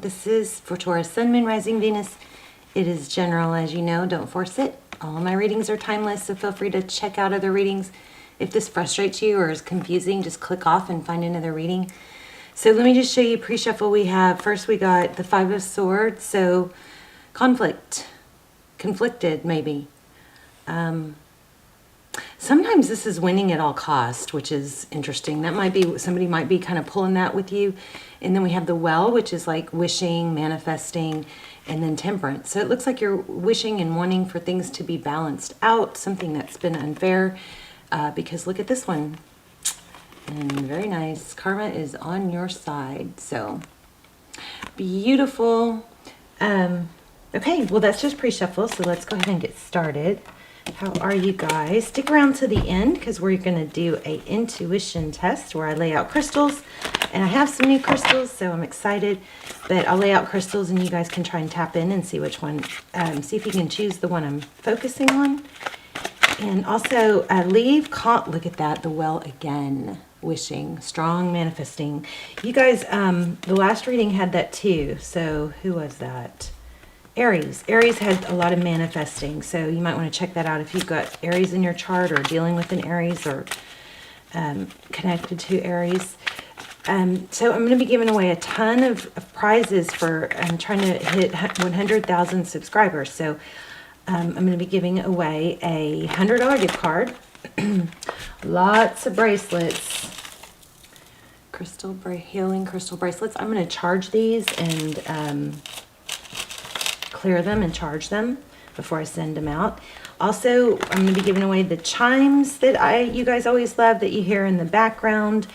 This is for Taurus, Sun, Moon, Rising, Venus. It is general, as you know. Don't force it. All my readings are timeless, so feel free to check out other readings. If this frustrates you or is confusing, just click off and find another reading. So let me just show you pre-shuffle we have. First we got the Five of Swords, so conflicted maybe. Sometimes this is winning at all cost, which is interesting. That might be, somebody might be kind of pulling that with you. And then we have the Well, which is like wishing, manifesting, and then Temperance. So it looks like you're wishing and wanting for things to be balanced out, something that's been unfair, because look at this one. And very nice. Karma is on your side. So beautiful. Okay, well, that's just pre-shuffle, so let's go ahead and get started. How are you guys? Stick around to the end because we're going to do a intuition test where I lay out crystals, and I have some new crystals, so I'm excited. But I'll lay out crystals and you guys can try and tap in and see which one, see if you can choose the one I'm focusing on. And also look at that, the Well again, wishing, strong manifesting. You guys, the last reading had that too. So who was that? Aries. Aries had a lot of manifesting, so you might want to check that out if you've got Aries in your chart or dealing with an Aries or connected to Aries. So I'm going to be giving away a ton of prizes for trying to hit 100,000 subscribers. So I'm going to be giving away a $100 gift card, lots of bracelets, healing crystal bracelets. I'm going to charge these and clear them and charge them before I send them out. Also, I'm going to be giving away the chimes that you guys always love, that you hear in the background,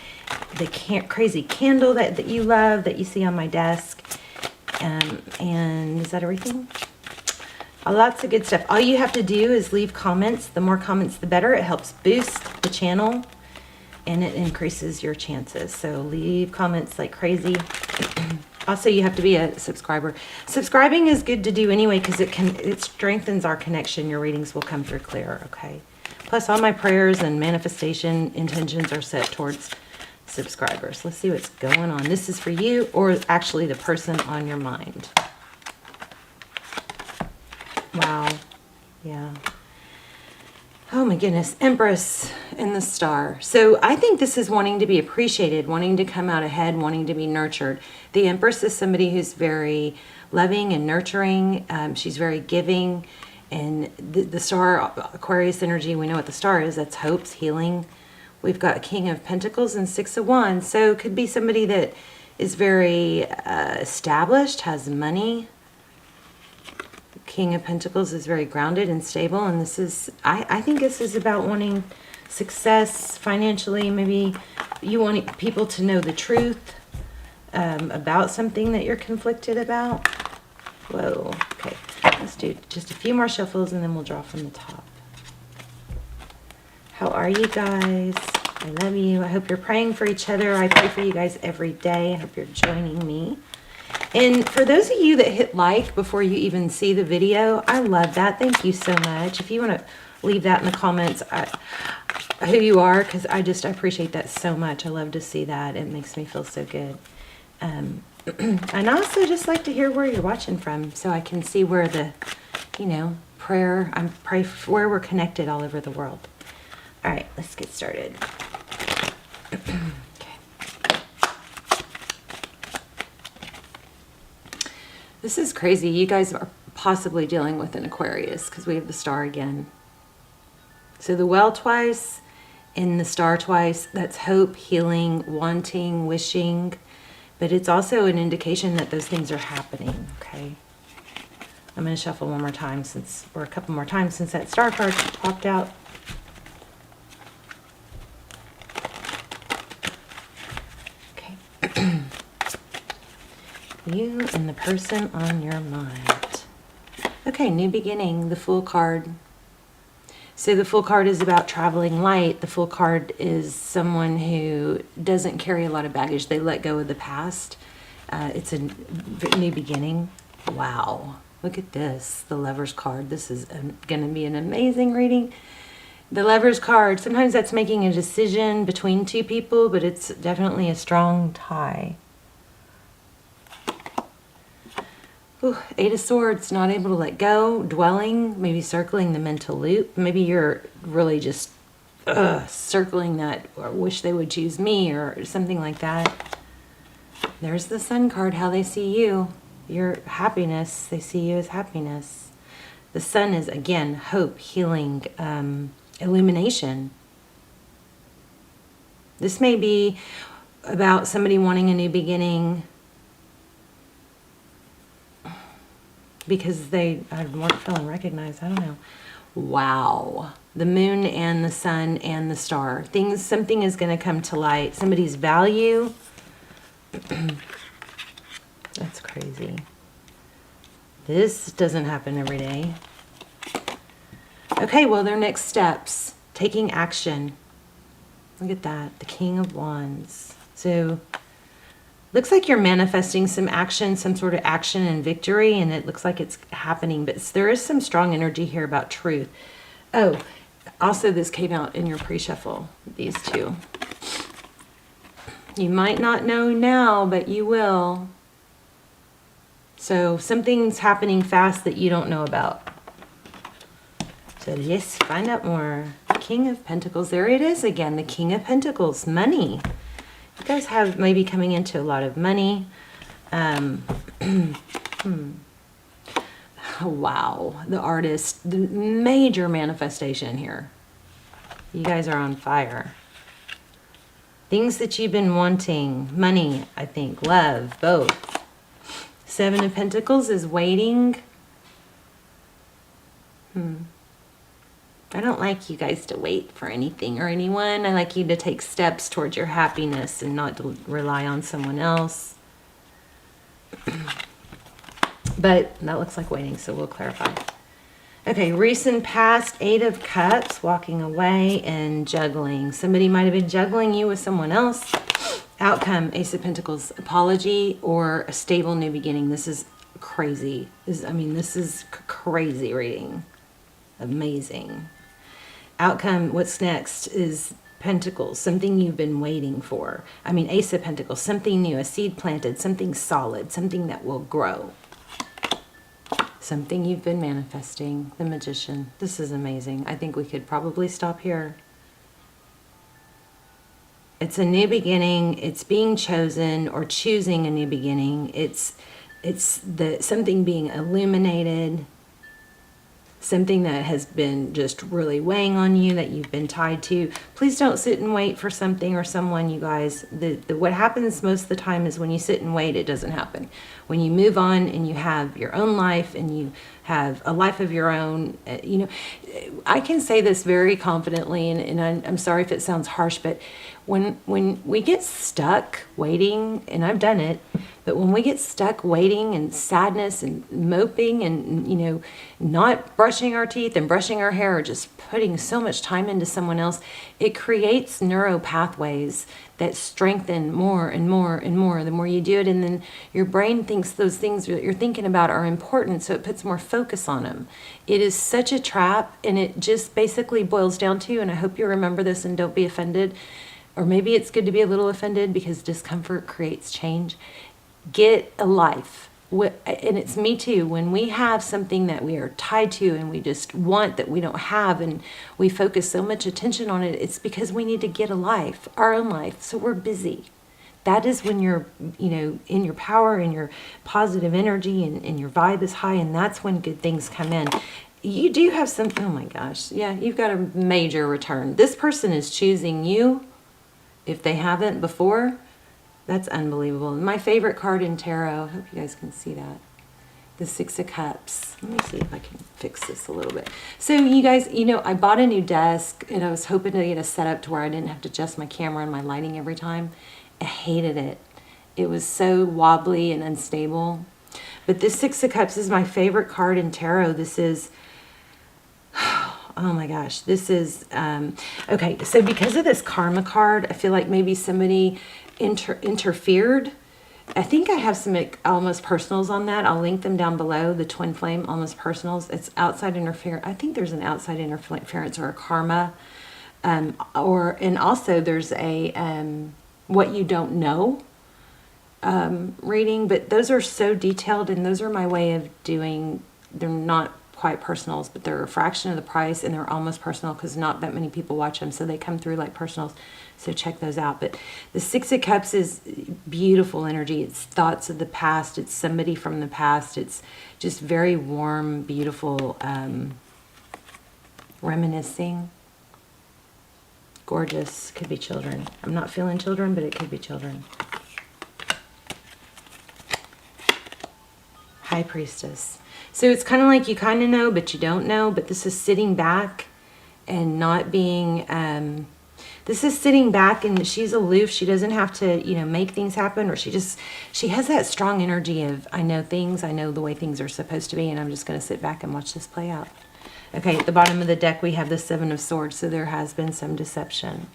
the crazy candle that you love, that you see on my desk. And is that everything? Lots of good stuff. All you have to do is leave comments. The more comments, the better. It helps boost the channel and it increases your chances. So leave comments like crazy. Also, you have to be a subscriber. Subscribing is good to do anyway because it strengthens our connection. Your readings will come through clear, okay? Plus, all my prayers and manifestation intentions are set towards subscribers. Let's see what's going on. This is for you or actually the person on your mind. Wow. Yeah. Oh my goodness, Empress in the Star. So I think this is wanting to be appreciated, wanting to come out ahead, wanting to be nurtured. The Empress is somebody who's very loving and nurturing. She's very giving. And the Star, Aquarius energy, we know what the Star is. That's hopes, healing. We've got King of Pentacles and Six of Wands. So it could be somebody that is very established, has money. King of Pentacles is very grounded and stable, and this is, I think this is about wanting success financially. Maybe you want people to know the truth about something that you're conflicted about. Whoa, okay. Let's do just a few more shuffles and then we'll draw from the top. How are you guys? I love you. I hope you're praying for each other. I pray for you guys every day. I hope you're joining me. And for those of you that hit like before you even see the video, I love that. Thank you so much. If you want to leave that in the comments, who you are, because I appreciate that so much. I love to see that. It makes me feel so good. And I also just like to hear where you're watching from so I can see where the, pray for where we're connected all over the world. All right, let's get started. This is crazy. You guys are possibly dealing with an Aquarius because we have the Star again. So the Well twice and the Star twice, that's hope, healing, wanting, wishing. But it's also an indication that those things are happening, okay? I'm going to shuffle one more time or a couple more times since that Star card popped out. You and the person on your mind. Okay, new beginning, the Fool card. So the Fool card is about traveling light. The Fool card is someone who doesn't carry a lot of baggage. They let go of the past. It's a new beginning. Wow, look at this, the Lover's card. This is going to be an amazing reading. The Lover's card, sometimes that's making a decision between two people, but it's definitely a strong tie. Ooh, Eight of Swords, not able to let go, dwelling, maybe circling the mental loop. Maybe you're really just circling that, or wish they would choose me, or something like that. There's the Sun card, how they see you. Your happiness, they see you as happiness. The Sun is, again, hope, healing, illumination. This may be about somebody wanting a new beginning because they weren't feeling recognized. I don't know. Wow. The Moon and the Sun and the Star. Something is going to come to light. Somebody's value. That's crazy. This doesn't happen every day. Okay, well, their next steps. Taking action. Look at that. The King of Wands. So, looks like you're manifesting some action, some sort of action and victory, and it looks like it's happening, but there is some strong energy here about truth. Oh, also this came out in your pre-shuffle, these two. You might not know now, but you will. So something's happening fast that you don't know about. So yes, find out more. King of Pentacles, there it is again, the King of Pentacles, money. You guys have maybe coming into a lot of money. Wow, the Artist, the major manifestation here. You guys are on fire. Things that you've been wanting, money, I think, love, both. Seven of Pentacles is waiting. I don't like you guys to wait for anything or anyone. I like you to take steps towards your happiness and not to rely on someone else. But that looks like waiting, so we'll clarify. Okay, recent past, Eight of Cups, walking away and juggling. Somebody might have been juggling you with someone else. Outcome, Ace of Pentacles, apology or a stable new beginning. This is crazy. This is crazy reading. Amazing. Outcome, what's next is Pentacles, something you've been waiting for. Ace of Pentacles, something new, a seed planted, something solid, something that will grow. Something you've been manifesting. The Magician. This is amazing. I think we could probably stop here. It's a new beginning. It's being chosen or choosing a new beginning. It's something being illuminated. Something that has been just really weighing on you, that you've been tied to. Please don't sit and wait for something or someone, you guys. What happens most of the time is when you sit and wait, it doesn't happen. When you move on and you have your own life and you have a life of your own, I can say this very confidently, and I'm sorry if it sounds harsh, but when we get stuck waiting, and I've done it, but when we get stuck waiting and sadness and moping and, not brushing our teeth and brushing our hair or just putting so much time into someone else, it creates neural pathways that strengthen more and more and more the more you do it. And then your brain thinks those things that you're thinking about are important, so it puts more focus on them. It is such a trap, and it just basically boils down to, and I hope you remember this and don't be offended, or maybe it's good to be a little offended because discomfort creates change. Get a life. And it's me too. When we have something that we are tied to and we just want that we don't have, and we focus so much attention on it, it's because we need to get a life, our own life. So we're busy. That is when you're, in your power and your positive energy and your vibe is high, and that's when good things come in. You do have some, oh my gosh, yeah, you've got a major return. This person is choosing you if they haven't before. That's unbelievable. My favorite card in tarot, I hope you guys can see that. The Six of Cups. Let me see if I can fix this a little bit. So you guys, I bought a new desk, and I was hoping to get a setup to where I didn't have to adjust my camera and my lighting every time. I hated it. It was so wobbly and unstable. But this Six of Cups is my favorite card in tarot. This is, oh my gosh, this is, okay, so because of this karma card, I feel like maybe somebody interfered. I think I have some almost personals on that. I'll link them down below. The twin flame almost personals. It's outside interference. I think there's an outside interference or a karma, and also there's a what you don't know. reading, but those are so detailed, and those are my way of doing, they're not quite personals, but they're a fraction of the price, and they're almost personal because not that many people watch them, so they come through like personals. So check those out. But the Six of Cups is beautiful energy. It's thoughts of the past. It's somebody from the past. It's just very warm, beautiful, reminiscing. Gorgeous. Could be children. I'm not feeling children, but it could be children. High Priestess. So it's kind of like you kind of know, but you don't know. But this is sitting back and not being... this is sitting back, and she's aloof. She doesn't have to, you know, make things happen, or she has that strong energy of, I know things, I know the way things are supposed to be, and I'm just going to sit back and watch this play out. Okay, at the bottom of the deck, we have the Seven of Swords, so there has been some deception.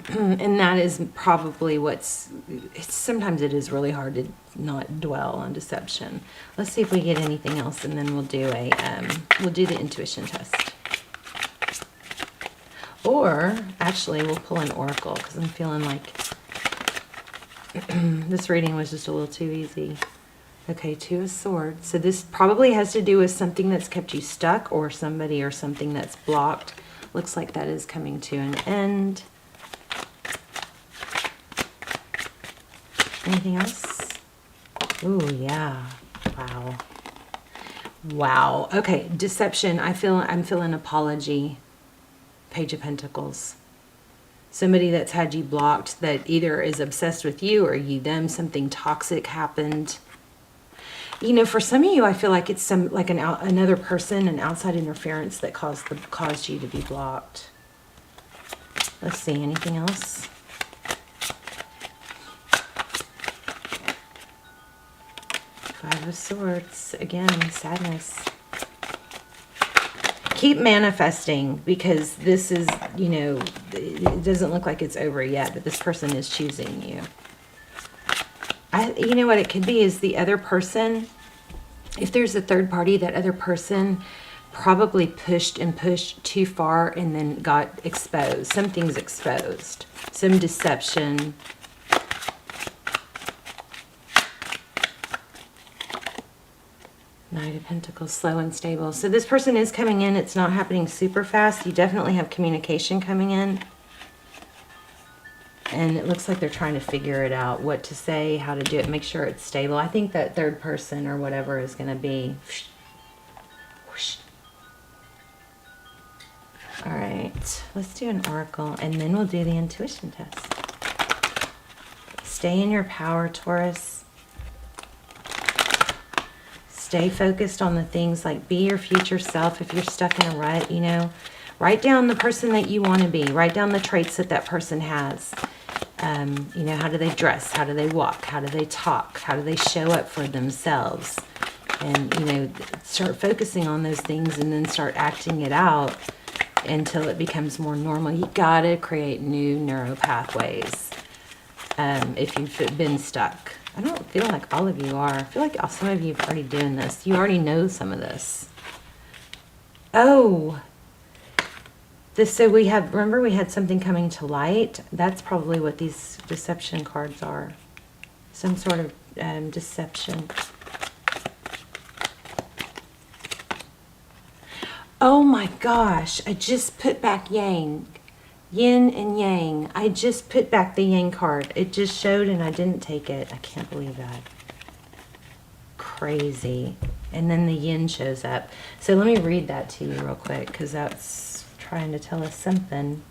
And that is probably sometimes it is really hard to not dwell on deception. Let's see if we get anything else, and then we'll do the intuition test. Or, actually, we'll pull an oracle, because I'm feeling like this reading was just a little too easy. Okay, Two of Swords. So this probably has to do with something that's kept you stuck, or somebody or something that's blocked. Looks like that is coming to an end. Anything else? Ooh, yeah. Wow. Wow. Okay, deception. I'm feeling apology. Page of Pentacles. Somebody that's had you blocked, that either is obsessed with you or you them. Something toxic happened. You know, for some of you, I feel like it's another person, an outside interference that caused you to be blocked. Let's see, anything else? Five of Swords. Again, sadness. Keep manifesting, because this is, you know, it doesn't look like it's over yet, but this person is choosing you. You know what it could be is the other person, if there's a third party, that other person probably pushed too far and then got exposed. Something's exposed. Some deception. Knight of Pentacles, slow and stable. So this person is coming in. It's not happening super fast. You definitely have communication coming in. And it looks like they're trying to figure it out, what to say, how to do it, make sure it's stable. I think that third person or whatever is going to be... whoosh. All right, let's do an oracle, and then we'll do the intuition test. Stay in your power, Taurus. Stay focused on the things like be your future self. If you're stuck in a rut, you know, write down the person that you want to be. Write down the traits that that person has. You know, how do they dress? How do they walk? How do they talk? How do they show up for themselves? And, you know, start focusing on those things and then start acting it out until it becomes more normal. You gotta create new neural pathways if you've been stuck. I don't feel like all of you are. I feel like some of you are already doing this. You already know some of this. Oh, so we have, remember we had something coming to light? That's probably what these deception cards are. Some sort of deception. Oh my gosh, I just put back Yang. Yin and Yang. I just put back the Yang card. It just showed and I didn't take it. I can't believe that. Crazy. And then the Yin shows up. So let me read that to you real quick, because that's trying to tell us something.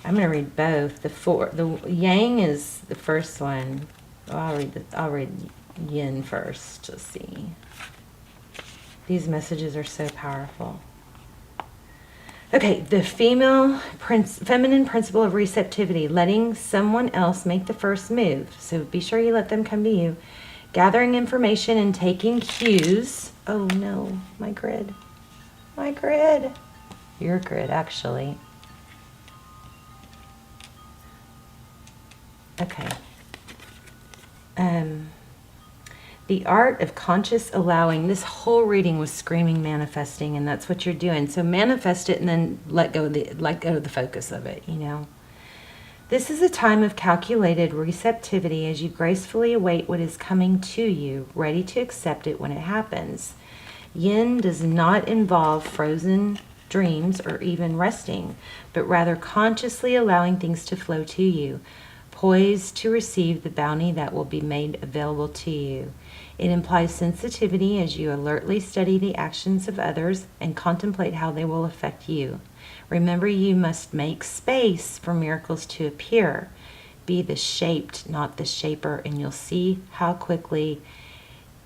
I'm going to read both. The Yang is the first one. Oh, I'll read Yin first. Let's see. These messages are so powerful. Okay, the feminine principle of receptivity, letting someone else make the first move. So be sure you let them come to you. Gathering information and taking cues. Oh no, my grid. My grid. Your grid, actually. Okay. The art of conscious allowing. This whole reading was screaming manifesting, and that's what you're doing. So manifest it and then let go of the focus of it, you know. This is a time of calculated receptivity as you gracefully await what is coming to you, ready to accept it when it happens. Yin does not involve frozen dreams or even resting, but rather consciously allowing things to flow to you, poised to receive the bounty that will be made available to you. It implies sensitivity as you alertly study the actions of others and contemplate how they will affect you. Remember, you must make space for miracles to appear. Be the shaped, not the shaper, and you'll see how quickly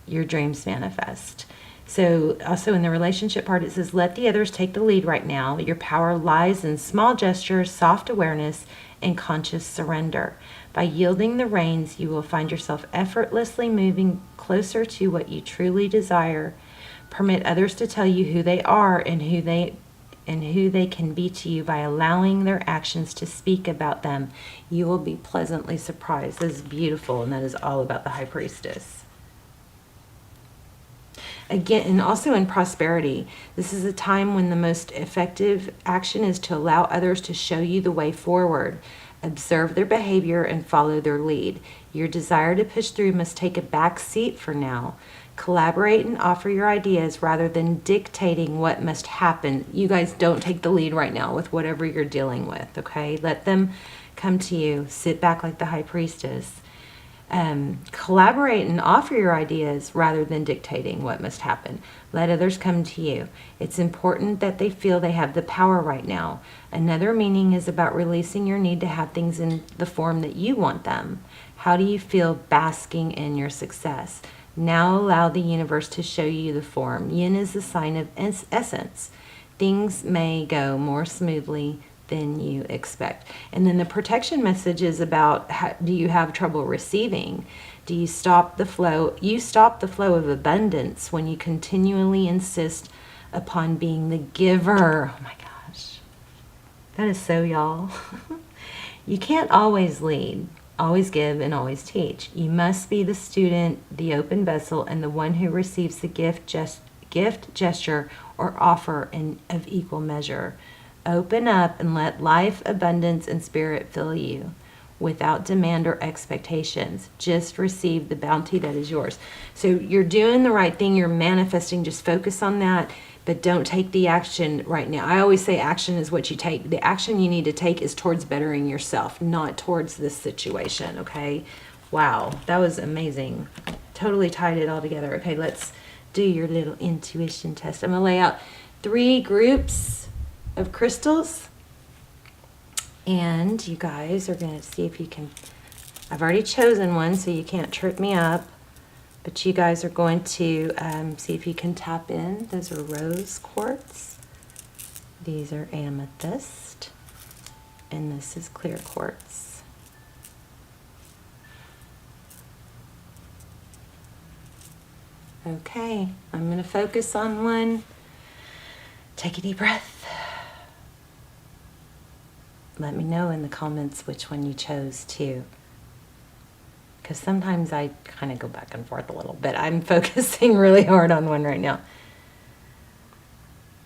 your dreams manifest. So also in the relationship part, it says, let the others take the lead right now. Your power lies in small gestures, soft awareness, and conscious surrender. By yielding the reins, you will find yourself effortlessly moving closer to what you truly desire. Permit others to tell you who they are and who they can be to you by allowing their actions to speak about them. You will be pleasantly surprised. This is beautiful, and that is all about the High Priestess. Again, and also in prosperity, this is a time when the most effective action is to allow others to show you the way forward. Observe their behavior and follow their lead. Your desire to push through must take a back seat for now. Collaborate and offer your ideas rather than dictating what must happen. You guys don't take the lead right now with whatever you're dealing with, okay? Let them come to you. Sit back like the High Priestess. Collaborate and offer your ideas rather than dictating what must happen. Let others come to you. It's important that they feel they have the power right now. Another meaning is about releasing your need to have things in the form that you want them. How do you feel basking in your success? Now allow the universe to show you the form. Yin is the sign of essence. Things may go more smoothly than you expect. And then the protection message is about, do you have trouble receiving? Do you stop the flow? You stop the flow of abundance when you continually insist upon being the giver. Oh my gosh. That is so y'all. You can't always lead, always give, and always teach. You must be the student, the open vessel, and the one who receives the gift, gesture, or offer of equal measure. Open up and let life, abundance, and spirit fill you without demand or expectations. Just receive the bounty that is yours. So you're doing the right thing. You're manifesting. Just focus on that, but don't take the action right now. I always say action is what you take. The action you need to take is towards bettering yourself, not towards this situation, okay? Wow, that was amazing. Totally tied it all together. Okay, let's do your little intuition test. I'm going to lay out 3 groups of crystals, and you guys are going to see if you can, I've already chosen one so you can't trip me up, but you guys are going to see if you can tap in. Those are rose quartz, these are amethyst, and this is clear quartz. Okay, I'm going to focus on one. Take a deep breath. Let me know in the comments which one you chose too. Because sometimes I kind of go back and forth a little bit. I'm focusing really hard on one right now.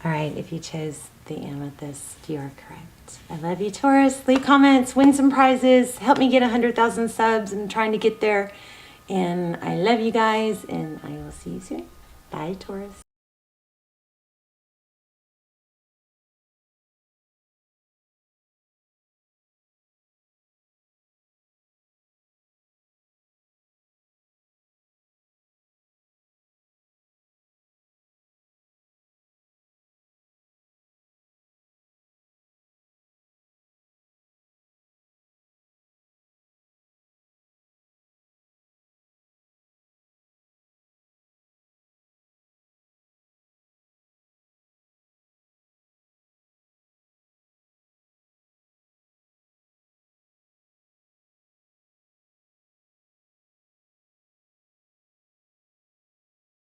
All right, if you chose the amethyst, you are correct. I love you, Taurus. Leave comments, win some prizes, help me get 100,000 subs. I'm trying to get there. And I love you guys, and I will see you soon. Bye, Taurus.